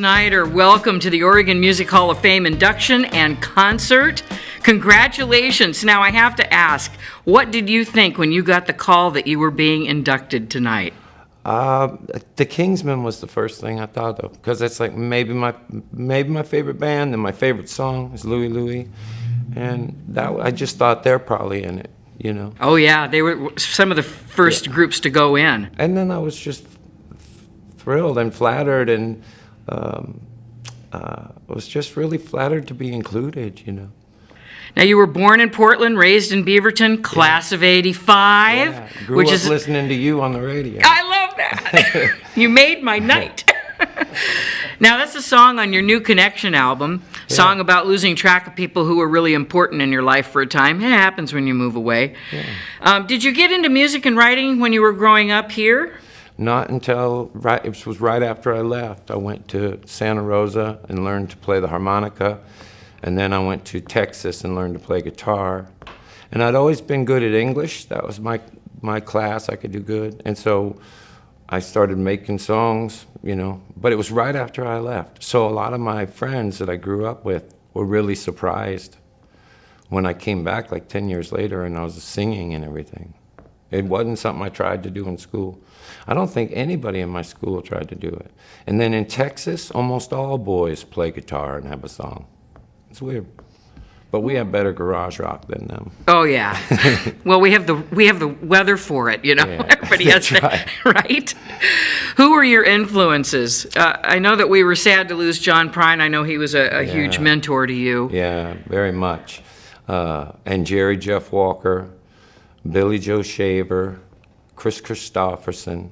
Snider, welcome to the Oregon Music Hall of Fame induction and concert. Congratulations. Now I have to ask, what did you think when you got the call that you were being inducted tonight? The Kingsmen was the first thing I thought of, because it's like maybe my favorite band, and my favorite song is Louie Louie, and that I just thought they're probably in it, you know. Oh yeah, they were some of the first groups to go in. And then I was just thrilled and flattered, and was just really flattered to be included, you know. Now, you were born in Portland, raised in Beaverton, class of '85. Yeah. Grew up listening to you on the radio. I love that. You made my night. Now, that's a song on your new Connection album, song about losing track of people who were really important in your life for a time. It happens when you move away. Yeah. Did you get into music and writing when you were growing up here? Not until it was right after I left. I went to Santa Rosa and learned to play the harmonica. And then I went to Texas and learned to play guitar. And I'd always been good at English. That was my class. I could do good. And so I started making songs, you know. But it was right after I left. So a lot of my friends that I grew up with were really surprised when I came back like 10 years later and I was singing and everything. It wasn't something I tried to do in school. I don't think anybody in my school tried to do it. And then in Texas, almost all boys play guitar and have a song. It's weird, but we have better garage rock than them. Oh yeah. Well, we have the weather for it, you know. Yeah, everybody has that, right? Who were your influences? I know that we were sad to lose John Prine. I know he was a huge mentor to you. Yeah, very much. And Jerry Jeff Walker, Billy Joe Shaver, Chris Christopherson.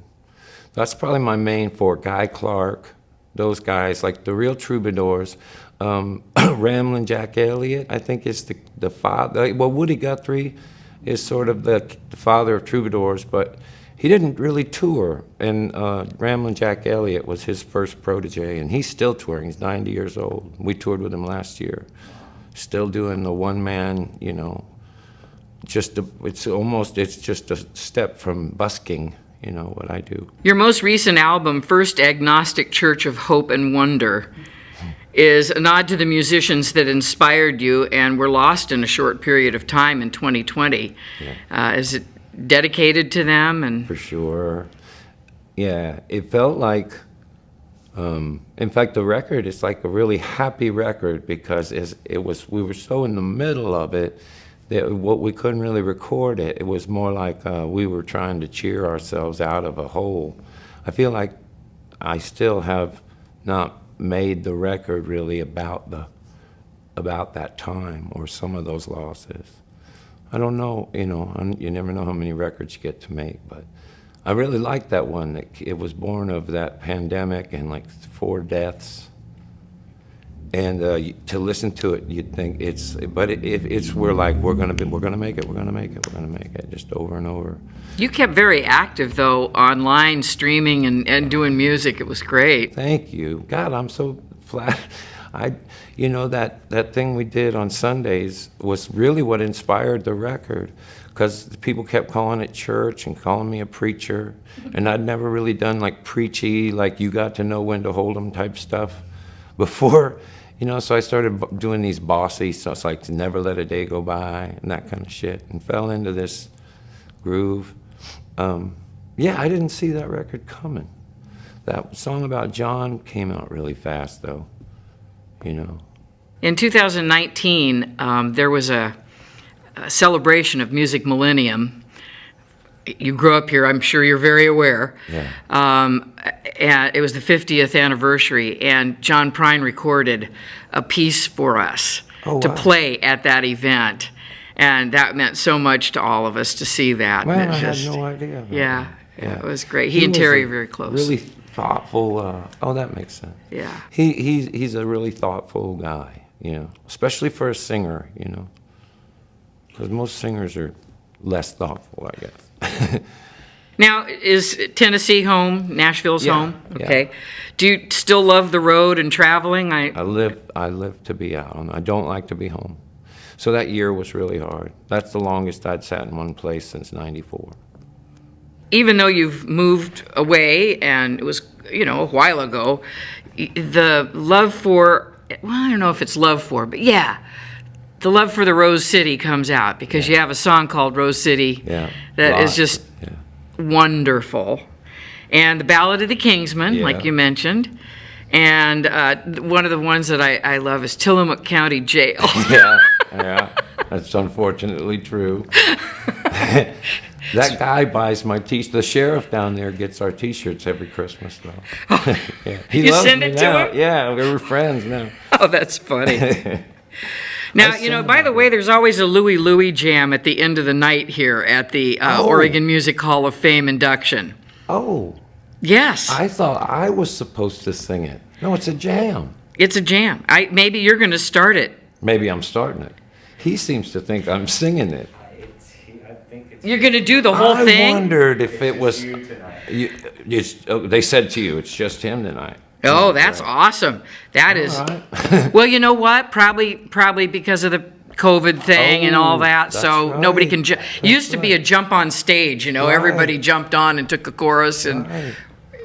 That's probably my main four. Guy Clark, those guys, like the real troubadours. Ramblin' Jack Elliott, I think, is the father. Well, Woody Guthrie is sort of the father of troubadours, but he didn't really tour. And Ramblin' Jack Elliott was his first protege, and he's still touring. He's 90 years old. We toured with him last year. Still doing the one-man, you know, it's just a step from busking, you know, what I do. Your most recent album, First Agnostic Church of Hope and Wonder, is a nod to the musicians that inspired you and were lost in a short period of time in 2020. Yeah. Is it dedicated to them? And for sure. Yeah, it felt like, in fact, the record is like a really happy record because we were so in the middle of it that we couldn't really record it. It was more like we were trying to cheer ourselves out of a hole. I feel like I still have not made the record really about that time or some of those losses. I don't know, you know, you never know how many records you get to make, but I really like that one. It was born of that pandemic and like 4 deaths. And to listen to it, you'd think we're gonna make it, just over and over. You kept very active though, online streaming and doing music. It was great. Thank you. God, I'm so flat. You know, that thing we did on Sundays was really what inspired the record, because people kept calling it church and calling me a preacher, and I'd never really done like preachy, like you got to know when to hold 'em type stuff before. You know, so I started doing these bossy, so it's like to never let a day go by and that kind of shit, and fell into this groove. Yeah, I didn't see that record coming. That song about John came out really fast, though, you know. In 2019, there was a celebration of Music Millennium. You grew up here, I'm sure you're very aware. Yeah. And it was the 50th anniversary, and John Prine recorded a piece for us to play at that event. And that meant so much to all of us to see that. Well, I had no idea. Yeah, it was great. He and Terry are very close. Really thoughtful. That makes sense. Yeah. He's a really thoughtful guy, you know, especially for a singer, you know, because most singers are less thoughtful, I guess. Now, is Tennessee home? Nashville's home? Okay. Yeah. Do you still love the road and traveling? I live to be out. I don't like to be home. So that year was really hard. That's the longest I'd sat in one place since '94. Even though you've moved away and it was, you know, a while ago, the love for, well, I don't know if it's love for, but yeah, the love for the Rose City comes out because you have a song called Rose City that is just wonderful. And the Ballad of the Kingsman, like you mentioned. And one of the ones that I love is Tillamook County Jail. Yeah, that's unfortunately true. That guy buys my t-shirts. The sheriff down there gets our t-shirts every Christmas, though. He you loves send me it now. to him? Yeah, we're friends now. Oh, that's funny. Now, by the way, there's always a Louie Louie jam at the end of the night here at the Oregon Music Hall of Fame induction. Oh. Yes. I thought I was supposed to sing it. No, it's a jam. It's a jam. Maybe you're going to start it. Maybe I'm starting it. He seems to think I'm singing it. You're going to do the whole thing? I wondered if it was... they said to you, it's just him tonight. Oh, that's awesome. That is... Right. Well, you know what? Probably because of the COVID thing and all that, so right. nobody can... It used to be a jump on stage, everybody jumped on and took a chorus, and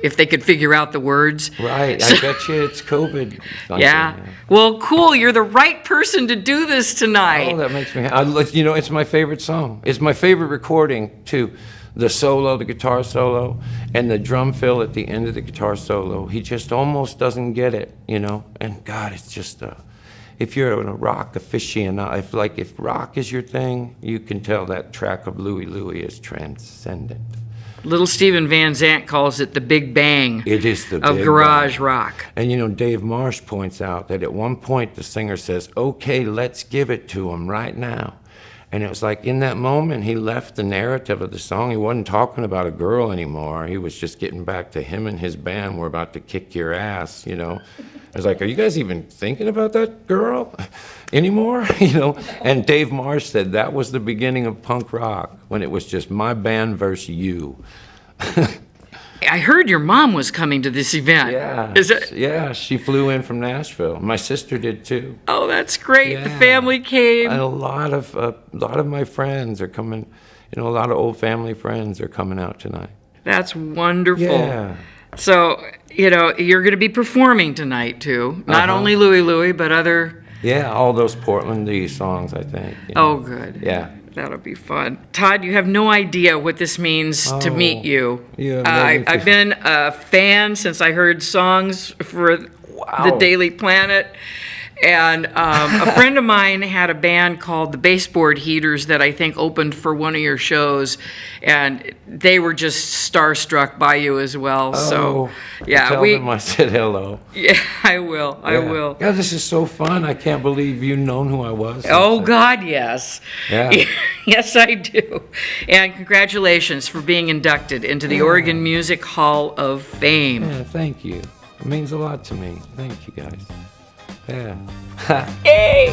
if they could figure out the words. Right, I bet you it's COVID. Yeah. Well, cool, you're the right person to do this tonight. Oh, that makes me happy. It's my favorite song. It's my favorite recording, too. The solo, the guitar solo, and the drum fill at the end of the guitar solo. He just almost doesn't get it, And God, it's just... if you're a rock aficionado, if rock is your thing, you can tell that track of Louie Louie is transcendent. Little Steven Van Zandt calls it the Big Bang. It is the of big garage bang. rock. And Dave Marsh points out that at one point the singer says, "Okay, let's give it to him right now." And it was like in that moment he left the narrative of the song. He wasn't talking about a girl anymore. He was just getting back to him and his band were about to kick your ass, I was like, are you guys even thinking about that girl anymore? And Dave Marsh said that was the beginning of punk rock, when it was just my band versus you. I heard your mom was coming to this event. Yeah. Is it? Yeah, she flew in from Nashville. My sister did too. Oh, that's great. Yeah. The family came. And a lot of my friends are coming. A lot of old family friends are coming out tonight. That's wonderful. Yeah. So, you're going to be performing tonight, too. Not only Louie Louie, but other... Yeah, all those Portland-y songs, I think. Oh, good. Yeah. That'll be fun. Todd, you have no idea what this means to meet you. I've been a fan since I heard songs for the Daily Planet. And a friend of mine had a band called the Baseboard Heaters that I think opened for one of your shows, and they were just starstruck by you as well. So, yeah, tell them I said hello. Yeah, I will. I will. God, this is so fun. I can't believe you've known who I was. Oh God, yes. Yeah. Yes, I do. And congratulations for being inducted into the Oregon Music Hall of Fame. Yeah, thank you. It means a lot to me. Thank you, guys. Yeah. Yay!